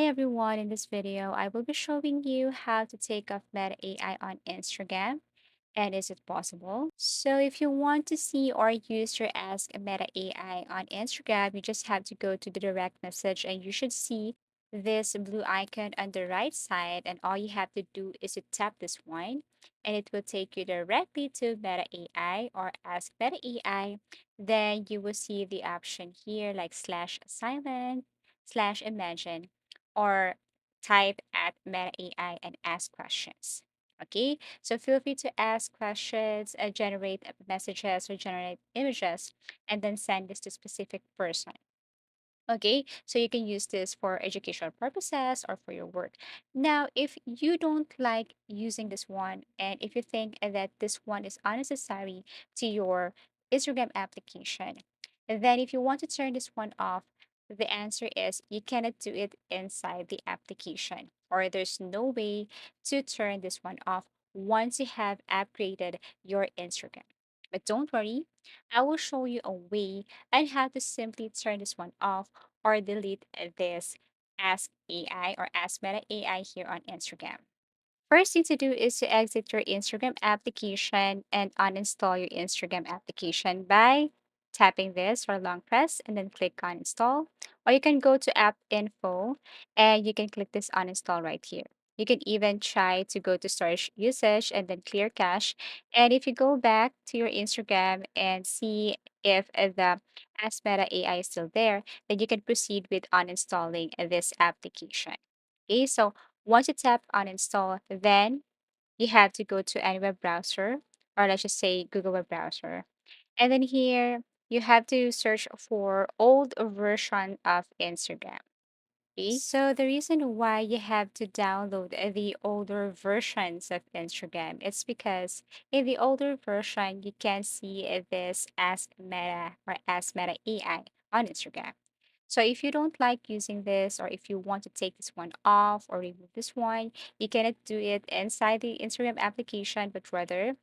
Hi everyone, in this video, I will be showing you how to take off Meta AI on Instagram. And is it possible? So if you want to see or use your Ask Meta AI on Instagram, you just have to go to the direct message and you should see this blue icon on the right side. And all you have to do is to tap this one and it will take you directly to Meta AI or Ask Meta AI. Then you will see the option here like slash silent, slash imagine, or type at Meta AI and ask questions. Okay, so feel free to ask questions, generate messages, or generate images, and then send this to specific person. Okay, so you can use this for educational purposes or for your work. Now, if you don't like using this one, and if you think that this one is unnecessary to your Instagram application, then if you want to turn this one off, the answer is you cannot do it inside the application, or there's no way to turn this one off once you have upgraded your Instagram. But don't worry, I will show you a way on how to simply turn this one off or delete this Ask AI or Ask Meta AI here on Instagram. First thing to do is to exit your Instagram application and uninstall your Instagram application by tapping this or long press and then click on install. Or you can go to app info and you can click this uninstall right here. You can even try to go to storage usage and then clear cache. And if you go back to your Instagram and see if the Ask Meta AI is still there, then you can proceed with uninstalling this application. Okay, so once you tap uninstall, then you have to go to any web browser, or let's just say Google web browser. And then here, you have to search for old version of Instagram. Okay? So the reason why you have to download the older versions of Instagram, it's because in the older version, you can see this as Meta or as Meta AI on Instagram. So if you don't like using this, or if you want to take this one off or remove this one, you cannot do it inside the Instagram application, but rather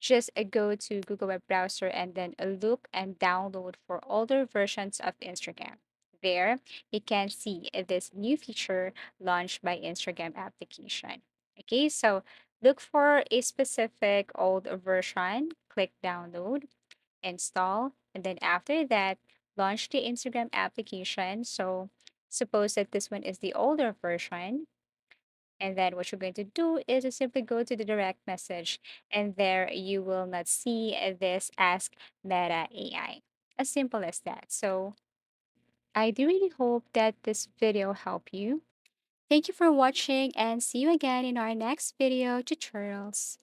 just go to Google web browser and then look and download for older versions of Instagram. There, you can see this new feature launched by Instagram application. Okay, so look for a specific old version, click download, install, and then after that, launch the Instagram application. So suppose that this one is the older version. And then what you're going to do is to simply go to the direct message, and there you will not see this Ask Meta AI. As simple as that. So I do really hope that this video helped you. Thank you for watching and see you again in our next video tutorials.